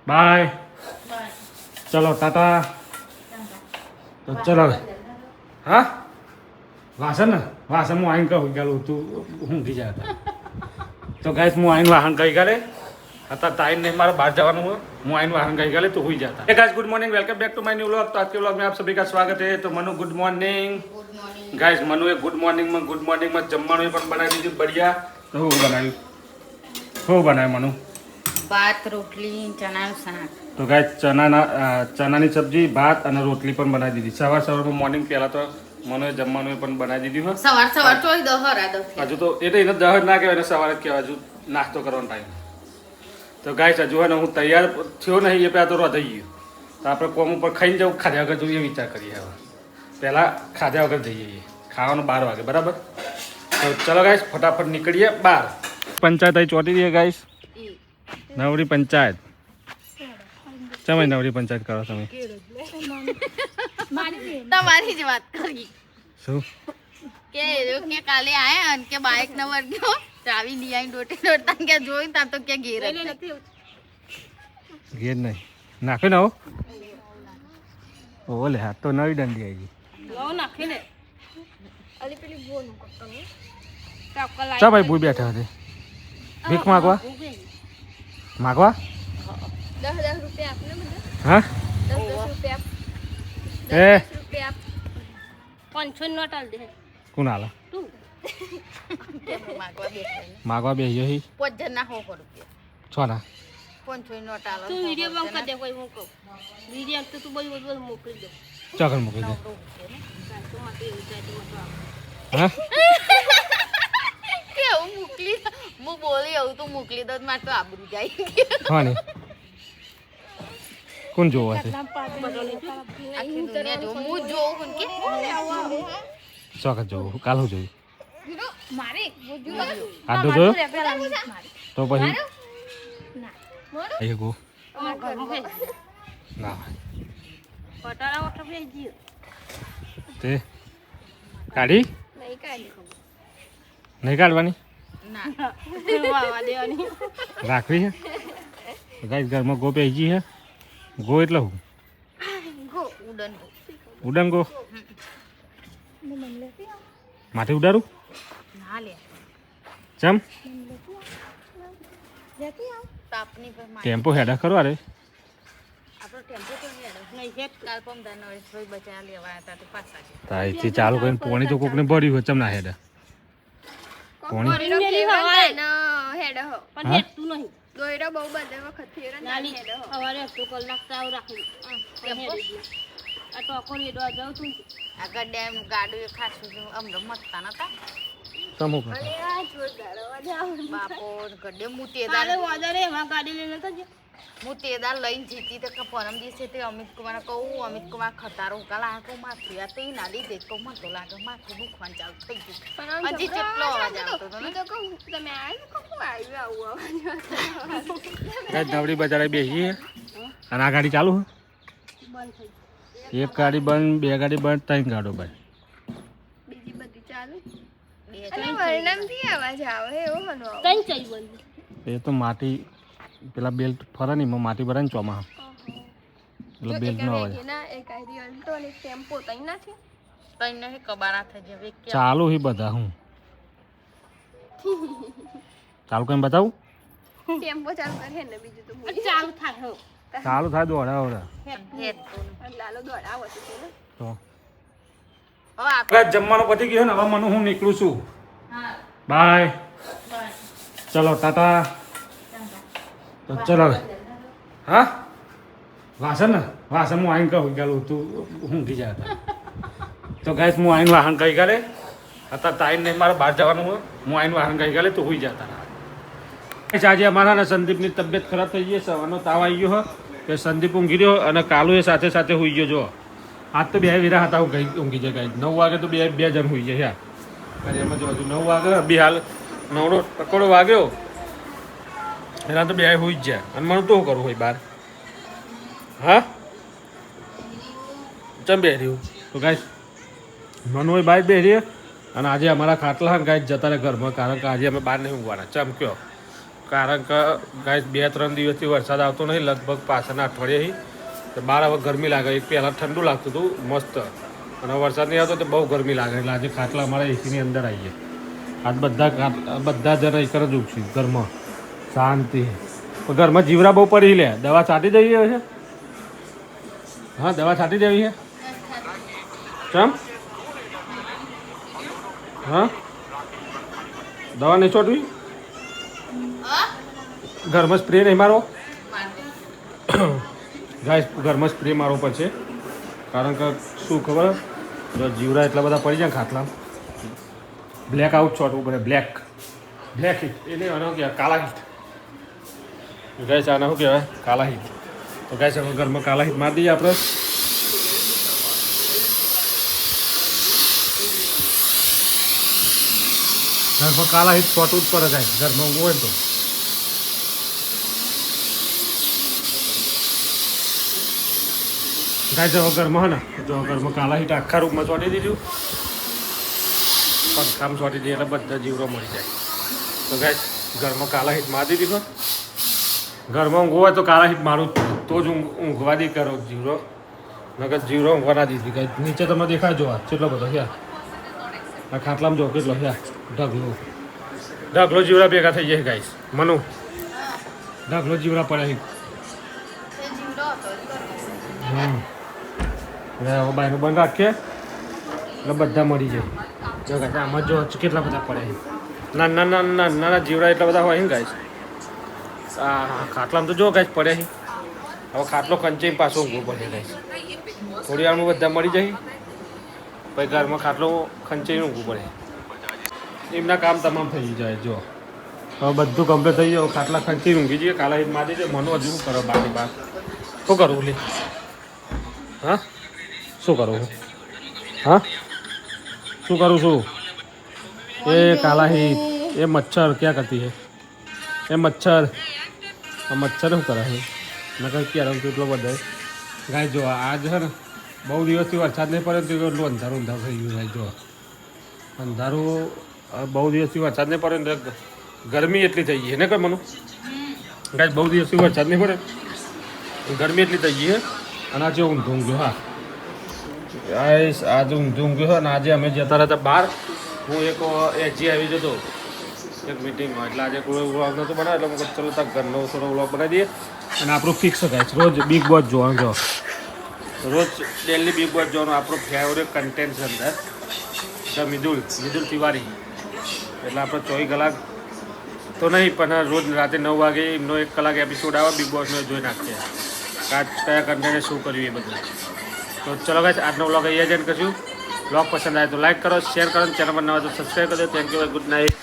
By. ચલો ટાટા. તો ચલો હા વાસણ ને વાસણ હું આવીને કહું ગયેલું તું ઊંઘી જાય તો ગાઈસ હું આવીને વાહન ગઈ ગયેલે आता टाइम नहीं हमारा बाहर जवान हुआ मुआइन वाहन गई गले तो हुई जाता है। Guys good morning, welcome back to my new vlog. तो आज के व्लॉग में आप सभी का स्वागत है। तो Manu good morning. Guys Manu a good morning में जमवाणु पण बनाई दीजिए बढ़िया। तो हो बनायो मनु भात रोटली चना शाक। तो गाइस चनानी सब्जी भात और रोटली पण बनाई दीदी। सवार में मॉर्निंग पहला तो मनुए जमवाणु पण बनाई दीदी हो। सवार तो दहरा दो हजू तो ए तो दहर ना कहेवाय सवार कहेवाय हजू नास्तो करवानो टाइम। तो गाइस हजू है हूँ तैयार थो नहीं ये पे तो रही गयो तो आप कोम पर खाई जाऊँ खाद्या वगर जो विचार करिए हमें पहला खाद्या वगर जाइए खावा 12 वागे बराबर। तो चलो गाइस फटाफट निकलिए बाहर। पंचायत आई चौटी दी है गाइस नवरी पंचायत चम नवरी पंचायत करो तमें તમારી જ વાત કરી શું કે કાલે આયા અને કે બાઇક નંબર ગયો ચાવી લઈ આઈ દોડતા કે જોઈ તા તો કે ઘેર ઘેર નહીં નાખે ના ઓલે હાથ તો નવી દંડી આવી લો નાખી ને અલી પેલી બોન કટને ચાકલા ચા ભાઈ ભૂઈ બેઠા હતા ભીખ માગવા 10 રૂપિયા આપને મને હા 10 રૂપિયા એ 10 રૂપિયા 500 નોટ આલ દે કોણ આલા તું માગવા બેઠા માગવા બેહ્યો હી 5 જણા હો રૂપિયા છો ના 500 નોટ આલો તું વિડિયો બંધ કર દે કોઈ હું કહું વિડિયો તો તું બોલ મોકલી દે ચોકર મોકલી દે તો માટે વિચારી મત હા કે હું મોકલી હું બોલી આવું તો મોકલી દો માર તો આબરૂ જાય હા ને કોણ જોવા છે આખી દુનિયા જો હું જોઉં કે ચોકર જોવું કાલ હું જોયું મારે આડો જોયો તો પછી આયો ગો ના પટાળા ઓઠો ભેજી તે કાઢી નહીં કાઢી નહીં કાઢવાની ના વાવા દેવાની રાખવી છે ગાઈસ ઘરમાં ગો પેજી છે ગો એટલે હું ગો ઉડન ઉડન ગો માથે ઉડાડું ના લે ચમ તાપની પર માર ટેમ્પો હેડા ખરો અરે આપણો ટેમ્પો તો હેડો નહીં હેડ કાલપમ દાનો ભાઈ બચા લેવા હતા તો પાછા છે તાઈથી ચાલુ કરીને પોણી તો કોકને ભર્યું હોય ચમ ના હેડા પોણી હેડ હો પણ હેડતું નહીં દોયરો બહુ બધે વખત ફેરે નાની સવારે 1 કલાક તાવ રાખી આ ટોકો રેડવા જાઉં છું આગળ ડેમ ગાડું ખાસું આમ રમતતા નતા ચમ હું કરતા આ જોરદાર અવાજ આવે બાપો ગડે કાલે મુતેદાર વાદરે એમાં ગાડી લઈને તો મુતેદાર લઈને જીતી તો પરમ દિવસે તે અમિત કુમાર કહું અમિત કુમાર ખતારો કાલા આખો માથું આ તો એ ના લીધે કહું મને તો લાગે માથું દુખવાનું ચાલુ થઈ ગયું હજી કેટલો અવાજ આવતો હતો ને તો કહું તમે આવ્યું કહું આવ્યું આવું અવાજ ગાઈસ નવરી બજારે બેસી અને આ ગાડી ચાલુ બંધ થઈ એક ગાડી બંધ બે ગાડી બંધ ત્રણ ગાડો બંધ બીજી બધી ચાલુ બે અને વર્ણમથી અવાજ આવે એવો મને કઈ ચઈ બંધ એ તો માટી પેલા બેલ્ટ ફરે ને એમાં માટી ભરાય ને ચોમાં એટલે બેલ્ટ નો અવાજ ના એક આઈડી અલ્ટો અને ટેમ્પો તઈ ના છે તઈ નહીં કબારા થઈ જાય ચાલુ હી બધા હું ચાલુ કરીને બતાવું ટેમ્પો ચાલુ કરે ને બીજું તો બોલ ચાલુ થાય હો ચાલુ થાય દોડા ઓડા હેડ લાલો દોડાવો તો ને તો હવે આ જમવાનું પતી ગયું ને હવે મને હું નીકળું છું હા બાય ચલો ટાટા તો ચલો હા વાસણ ને વાસણ હું આવીને કહું ગયેલું તું ઊંઘી જાય તો ગાઈસ હું આવીને વાહન ગઈ ગયેલે અત્યારે ટાઈમ નહીં મારે બહાર જવાનું હોય હું આવીને વાહન ગઈ ગયેલે તો હોઈ જતા આજે અમારા ને સંદીપની તબિયત ખરાબ થઈ ગઈ સવારનો તાવ આવી ગયો કે સંદીપ ઊંઘી રહ્યો અને કાલુ એ સાથે સાથે હોઈ ગયો જો આજ તો બે વીરા હતા ઊંઘી જાય ગાઈ 9 વાગે તો બે જણ હોઈ જાય યાર એમાં જો હજુ 9 વાગે બી હાલ 9 ટકોડો વાગ્યો એના તો બે હોઈ જ જાય અને મને તો શું કરવું હોય બહાર હા ચમ બે રહ્યું તો ગાઈસ મન હોય બહાર બે રહીએ અને આજે અમારા ખાટલા ગાય જતા રહે ઘરમાં કારણ કે આજે અમે બહાર નહીં ઊંઘવાના ચમ કયો કારણ કે ગાય 2-3 દિવસથી વરસાદ આવતો નહીં, લગભગ પાછળના અઠવાડિયે તો બહાર હવે ગરમી લાગે. એક પહેલાં ઠંડુ લાગતું હતું મસ્ત, અને વરસાદ નહીં આવતો તો બહુ ગરમી લાગે. એટલે આજે ખાટલા અમારા એસીની અંદર આવીએ. આજ બધા જણા એક જ ઉગશું ઘરમાં, શાંતિ. ઘરમાં જીવરા બહુ પડી લે. દવા છાંટી દેવી છે? હા, દવા છાંટી દેવી છે. કેમ? હા, દવા નહીં છોડવી? ઘરમાં સ્પ્રે નહીં મારો? ગાય ઘરમાં સ્પ્રે મારવો પડશે, કારણ કે શું ખબર, જો જીવરા એટલા બધા પડી જાય ખાટલા, બ્લેક આઉટ છોટવું પડે. બ્લેક હીટ એને આનો કહેવાય કાલા હીટ. ગાય આને શું કહેવાય? કાલા હીટ. તો ગાય હવે ઘરમાં કાલા હીટ મારી દઈએ આપણે. ઘરમાં કાલા હીટ છોટવું જ પડે ગાય, ઘરમાં ઊંઘ હોય તો. ગાય જો ઘરમાં ને, જો ઘરમાં કાલા હીટ આખા રૂમમાં ચોંટી દીધું, પંખામાં ચોંટી દઈએ એટલે બધા જીવરો મળી જાય. તો ગાય ઘરમાં કાલા હીટ મારી દીધી. ઘરમાં ઊંઘવું હોય તો કાલા હીટ મારું તો જ ઊંઘવા દી કરો જીવરો, નકર જીવરો ઊંઘવા ના દીધી. ગાય નીચે તમે દેખાય જો કેટલો બધો છે આ ખાટલામાં, જો કેટલો છે ઢગલો જીવરા ભેગા થઈ જાય. ગાઈસ મનુ ઢગલો જીવરા પડ્યા છે. તે જીવડો હતો જ કરવો. હવે બાયનું બંધ રાખીએ એટલે બધા મળી જાય. જો ગાય આમાં જો કેટલા બધા પડ્યા છે. નાના જીવડા એટલા બધા હોય ને ગાઈસ. આ ખાટલામાં તો જો ગાઈસ પડ્યા છે. હવે ખાટલો કંચે પાછો ઊંઘવો પડે ગાઈસ. થોડી વારમાં બધા મળી જાય, પછી ઘરમાં ખાટલો ખંચાઈને ઊંઘવું પડે. એમના કામ તમામ થઈ જાય. જો હવે બધું કમ્પ્લીટ થઈ જાય. ખાટલા ખંચાઈને ઊંઘી જઈએ. કાલા હીટ મારી દે. મનો હજુ શું કરો બાકી બાર શું કરવું લે? હા, શું કરવું? હા, શું કરું છું? એ કાલા હીટ, એ મચ્છર ક્યાં કરતી है? એ મચ્છર, આ મચ્છર શું કરે છે? નકર ક્યાં રમતું એટલો બધા ગાય. જો આજ છે ને બહુ દિવસથી વરસાદ નહીં પડે તો એટલું અંધારું થઈ ગયું. ગાય જો અંધારું, બહુ દિવસથી વરસાદ નહીં પડે ને ગરમી એટલી થઈ ગઈ ને કે મનું ગાય. બહુ દિવસથી વરસાદ નહીં પડે, ગરમી એટલી થઈ ગઈ છે. અને આજે ઊંધું ગયો. હા, આજે ઊંધું ગયો. અને આજે અમે જતા હતા બહાર. હું એક એજી આવી જતો એક મિટિંગમાં, એટલે આજે કોઈ વ્લોગ નહોતો બનાવ્યો, એટલે ચલો તક ઘરનો થોડો વ્લોગ બનાવી દઈએ. અને આપણું ફિક્સ થાય રોજ બિગ બોસ જોવાનું. જો રોજ ડેલી બિગ બોસ જોવાનું આપણું ફેવરેટ કન્ટેન્ટ છે અંદર, ધ મિદુલ તિવારી. એટલે આપણે 24 કલાક તો નહીં પણ રોજ રાતે 9 વાગે એમનો 1 કલાક એપિસોડ આવે બિગ બોસનો, જોઈ નાખીએ કયા કન્ટેન્ટે શું કર્યું એ બધું. તો ચલો ગાઈસ આજનો વ્લોગ અહીંયા જ એન્ડ કરીશું. વ્લોગ પસંદ આવે તો લાઈક કરો, શેર કરો, ચેનલ પર નવા તો સબસ્ક્રાઈબ કરજો. Thank you, good night.